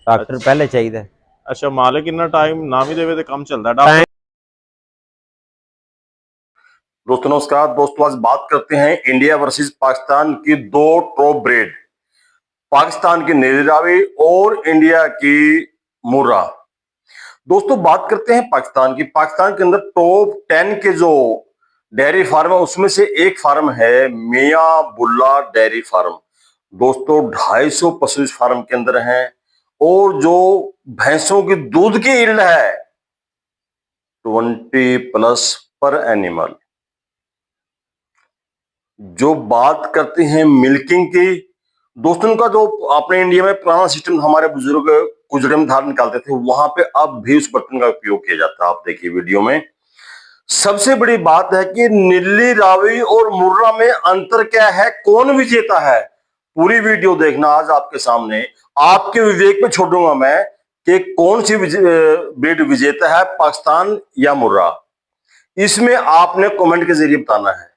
Doctor पहले चाहिए। अच्छा मालिक इन्ना टाइम ना भी देवे तो काम चलता है डॉक्टर। दोस्तों नमस्कार। दोस्तों आज बात करते हैं इंडिया वर्सेस पाकिस्तान की दो टॉप ब्रेड, पाकिस्तान की नीली रावी और इंडिया की मुर्रा। दोस्तों बात करते हैं पाकिस्तान की। पाकिस्तान के अंदर टॉप 10 के जो डेयरी फार्म है उसमें से एक फार्म है मियां बुल्ला डेयरी फार्म। दोस्तों 250 पशु इस फार्म के अंदर हैं और जो भैंसों की दूध की यील्ड है 20+ पर एनिमल। जो बात करते हैं मिल्किंग की, दोस्तों का जो अपने इंडिया में पुराना सिस्टम हमारे बुजुर्ग कुजड़े में धार निकालते थे वहां पे अब भी उस बर्तन का उपयोग किया जाता है। आप देखिए वीडियो में। सबसे बड़ी बात है कि नीली रावी और मुर्रा में अंतर क्या है, कौन विजेता है, पूरी वीडियो देखना आज आपके सामने। आपके विवेक पे छोड़ूंगा मैं कि कौन सी ब्रीड विजेता है, पाकिस्तान या मुर्रा। इसमें आपने कमेंट के जरिए बताना है।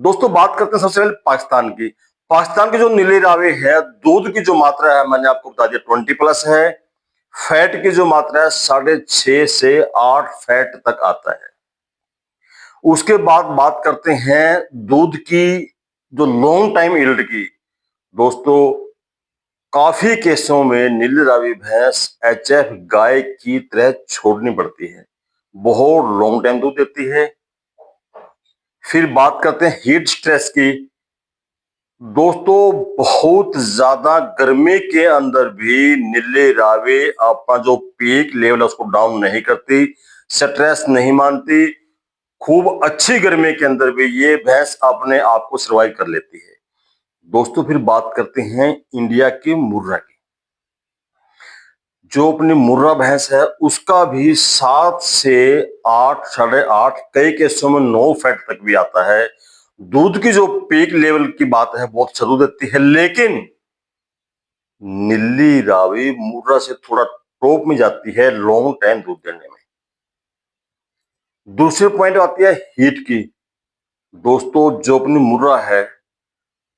दोस्तों बात करते हैं सबसे पहले पाकिस्तान की। पाकिस्तान की जो नीली रावी है, दूध की जो मात्रा है मैंने आपको बता दिया 20+ है। फैट की जो मात्रा है 6.5 से 8 फैट तक आता है। उसके बाद बात करते हैं दूध की जो लॉन्ग टाइम यील्ड की। दोस्तों काफी केसों में नीली रावी भैंस एचएफ गाय की तरह छोड़नी पड़ती है, बहुत लॉन्ग टाइम दूध देती है। फिर बात करते हैं हीट स्ट्रेस की। दोस्तों बहुत ज्यादा गर्मी के अंदर भी नीली रावी अपना जो पीक लेवल है उसको डाउन नहीं करती, स्ट्रेस नहीं मानती। खूब अच्छी गर्मी के अंदर भी ये भैंस अपने आप को सर्वाइव कर लेती है। दोस्तों फिर बात करते हैं इंडिया की मुर्रा की। जो अपनी मुर्रा भैंस है उसका भी 7 से 8, 8.5, कई केसों में 9 फैट तक भी आता है। दूध की जो पीक लेवल की बात है बहुत अच्छा दूध देती है, लेकिन नीली रावी मुर्रा से थोड़ा टॉप में जाती है लॉन्ग टाइम दूध देने में। दूसरे पॉइंट आती है हीट की। दोस्तों जो अपनी मुर्रा है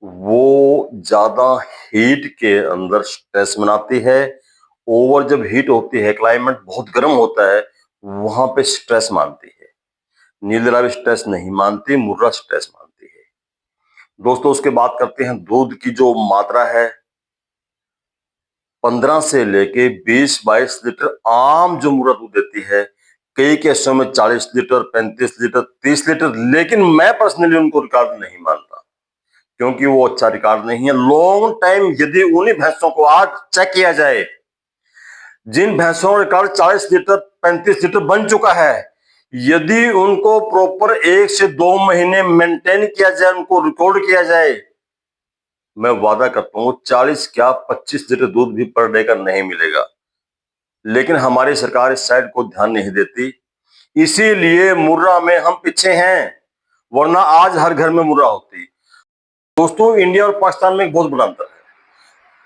वो ज्यादा हीट के अंदर स्ट्रेस बनाती है। ओवर जब हीट होती है, क्लाइमेट बहुत गर्म होता है, वहां पे स्ट्रेस मानती है। नीली रावी स्ट्रेस नहीं मानती, मुर्रा स्ट्रेस मानती है। दोस्तों उसके बाद करते हैं दूध की जो मात्रा है। 15 से लेके 20-22 लीटर आम जो मुर्रा दूध देती है, कई केसों में 40 लीटर, 35 लीटर, 30 लीटर, लेकिन मैं पर्सनली उनको रिकॉर्ड नहीं मानता क्योंकि वो अच्छा रिकॉर्ड नहीं है। लॉन्ग टाइम यदि उन्हीं भैंसों को आज चेक किया जाए जिन भैंसों का रिकॉर्ड 40 लीटर 35 लीटर बन चुका है, यदि उनको प्रॉपर 1 से 2 महीने मेंटेन किया जाए, उनको रिकॉर्ड किया जाए, मैं वादा करता हूं 40 क्या 25 लीटर दूध भी पर डे का नहीं मिलेगा। लेकिन हमारी सरकार इस साइड को ध्यान नहीं देती, इसीलिए मुर्रा में हम पीछे हैं, वरना आज हर घर में मुर्रा होती। दोस्तों इंडिया और पाकिस्तान में एक बहुत बड़ा अंतर है।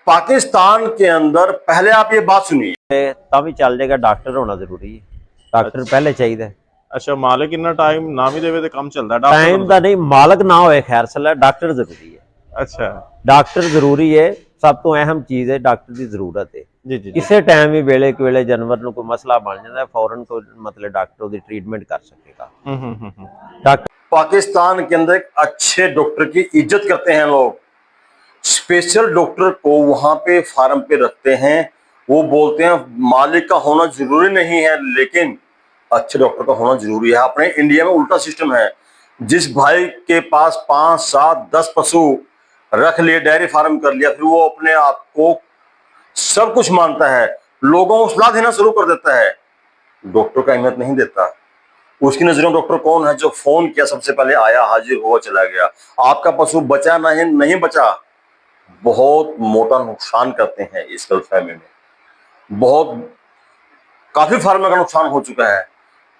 पाकिस्तान के अंदर पहले आप ये बात सुनिए, तभी चल जाएगा, डॉक्टर होना जरूरी है। डॉक्टर पहले चाहिए। अच्छा मालिक इन्ना टाइम ना भी देवे तो काम चलता है डॉक्टर। टाइम का नहीं, मालक ना हो खैर सला, डॉक्टर जरूरी है। अच्छा डॉक्टर जरूरी है, सब तो अहम चीज है, डॉक्टर की जरूरत है। जी जी किसी टाइम भी वेले वेले जानवर को कोई मसला बन जाता है, फौरन को मतलब डॉक्टर उसकी ट्रीटमेंट कर सकेगा। डॉक्टर पाकिस्तान के अंदर एक अच्छे डॉक्टर की इज्जत करते हैं लोग। स्पेशल डॉक्टर को वहां पे फार्म पे रखते हैं। वो बोलते हैं मालिक का होना जरूरी नहीं है, लेकिन अच्छे डॉक्टर का होना जरूरी है। अपने इंडिया में उल्टा सिस्टम है। जिस भाई के पास 5, 7, 10 पशु रख लिए, डेयरी फार्म कर लिया, फिर वो अपने आप को सब कुछ मानता है, लोगों को सलाह देना शुरू कर देता है, डॉक्टर का अहमियत नहीं देता। उसकी नजरों में डॉक्टर कौन है? जो फोन किया सबसे पहले आया, हाजिर हुआ, चला गया। आपका पशु बचा नहीं नहीं बचा, बहुत मोटा नुकसान करते हैं इस गलतफहमी में। बहुत काफी फार्मर का नुकसान हो चुका है,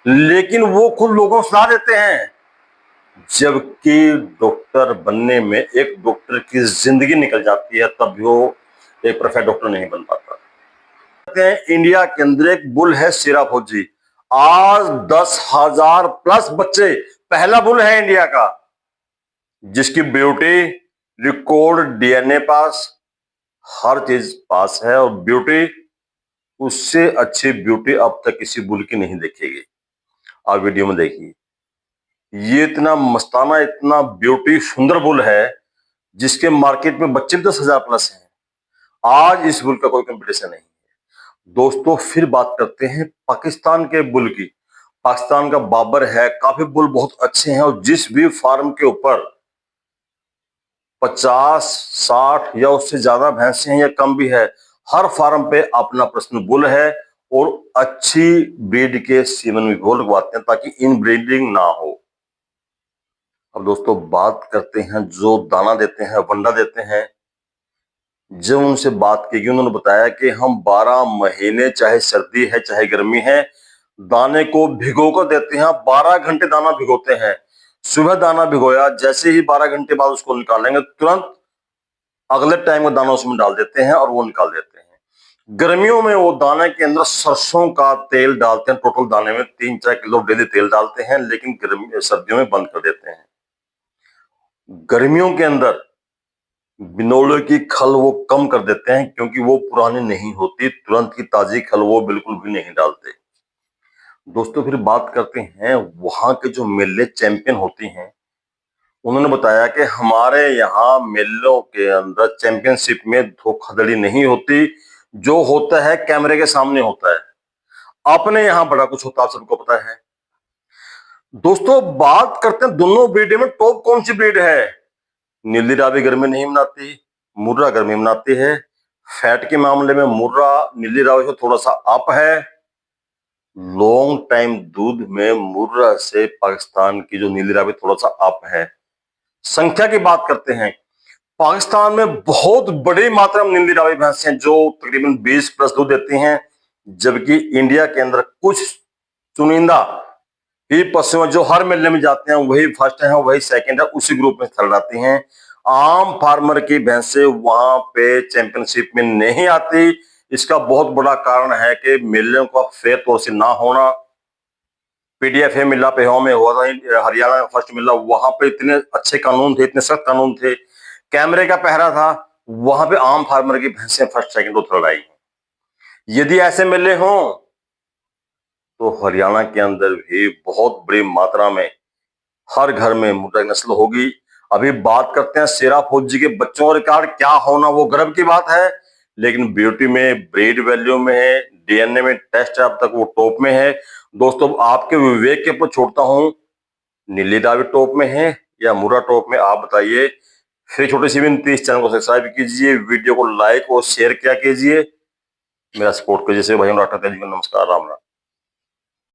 लेकिन वो खुद लोगों को सलाह देते हैं, जबकि डॉक्टर बनने में एक डॉक्टर की जिंदगी निकल जाती है, तब भी वो एक परफेक्ट डॉक्टर नहीं बन पाता। कहते हैं इंडिया के अंदर एक बुल है शेरा फौजी। आज 10,000+ बच्चे, पहला बुल है इंडिया का जिसकी ब्यूटी रिकॉर्ड, डीएनए पास, हर चीज पास है। और ब्यूटी उससे अच्छी ब्यूटी अब तक किसी बुल की नहीं देखेगी। आप वीडियो में देखिए, ये इतना मस्ताना, इतना ब्यूटी सुंदर बुल है जिसके मार्केट में बच्चे 10,000 प्लस हैं। आज इस बुल का कोई कंपटीशन नहीं है। दोस्तों फिर बात करते हैं पाकिस्तान के बुल की। पाकिस्तान का बाबर है, काफी बुल बहुत अच्छे हैं और जिस भी फार्म के ऊपर 50, 60 या उससे ज्यादा भैंसे हैं या कम भी है, हर फार्म पे अपना पर्सनल बुल है और अच्छी ब्रीड के सीमन भी वो लगवाते हैं ताकि इन ब्रीडिंग ना हो। अब दोस्तों बात करते हैं जो दाना देते हैं, वंडा देते हैं। जब उनसे बात की, उन्होंने बताया कि हम 12 महीने, चाहे सर्दी है चाहे गर्मी है, दाने को भिगो कर देते हैं। 12 घंटे दाना भिगोते हैं। सुबह दाना भिगोया, जैसे ही 12 घंटे बाद उसको निकालेंगे, तुरंत अगले टाइम का दाना उसमें डाल देते हैं और वो निकाल देते हैं। गर्मियों में वो दाने के अंदर सरसों का तेल डालते हैं। टोटल दाने में 3-4 किलो डेली तेल डालते हैं, लेकिन सर्दियों में बंद कर देते हैं। गर्मियों के अंदर बिनोले की खल वो कम कर देते हैं क्योंकि वो पुरानी नहीं होती। तुरंत की ताजी खल वो बिल्कुल भी नहीं डालते। दोस्तों फिर बात करते हैं वहां के जो मेले चैंपियन होती हैं। उन्होंने बताया कि हमारे यहाँ मेलों के अंदर चैंपियनशिप में धोखाधड़ी नहीं होती। जो होता है कैमरे के सामने होता है। अपने यहाँ बड़ा कुछ होता है, आप सबको पता है। दोस्तों बात करते हैं दोनों ब्रीड में टॉप कौन सी ब्रीड है। नीली रावी गर्मी नहीं मनाती, मुर्रा गर्मी मनाती है। फैट के मामले में मुर्रा नीली रावी से थोड़ा सा अप है। लॉन्ग टाइम दूध में मुर्रा से पाकिस्तान की जो नीली रावी थोड़ा सा अप है। संख्या की बात करते हैं, पाकिस्तान में बहुत बड़ी मात्रा में नीली रावी भैंसे हैं जो तकरीबन 20 प्लस दूध देती हैं, जबकि इंडिया के अंदर कुछ चुनिंदा ही पशु जो हर मेले में जाते हैं, वही फर्स्ट है, वही सेकंड है, उसी ग्रुप में थर्ड हैं। आम फार्मर की भैंसे वहां पे चैंपियनशिप में नहीं आती। इसका बहुत बड़ा कारण है कि मेलों का फेयर तौर से ना होना। पीडीएफ मिला पे में हुआ था, हरियाणा में फर्स्ट मिला, वहां पे इतने अच्छे कानून थे, इतने सख्त कानून थे, कैमरे का पहरा था। वहां पे आम फार्मर की भैंसें फर्स्ट सेकंड और थर्ड आई। यदि ऐसे मेले हों तो हरियाणा के अंदर भी बहुत बड़ी मात्रा में हर घर में मुर्रा की नस्ल होगी। अभी बात करते हैं शेरा फौजी के बच्चों का रिकॉर्ड क्या होना, वो गर्व की बात है, लेकिन ब्यूटी में, ब्रीड वैल्यू में है, डीएनए में टेस्ट है, अब तक वो टॉप में है। दोस्तों आपके विवेक के ऊपर छोड़ता हूं, नीली रावी टॉप में है या मुर्रा टॉप में, आप बताइए। फिर छोटी सी विनती, इस चैनल को सब्सक्राइब कीजिए, वीडियो को लाइक और शेयर किया कीजिए, मेरा सपोर्ट कीजिए। भाई डॉक्टर तेजी, नमस्कार, राम राम।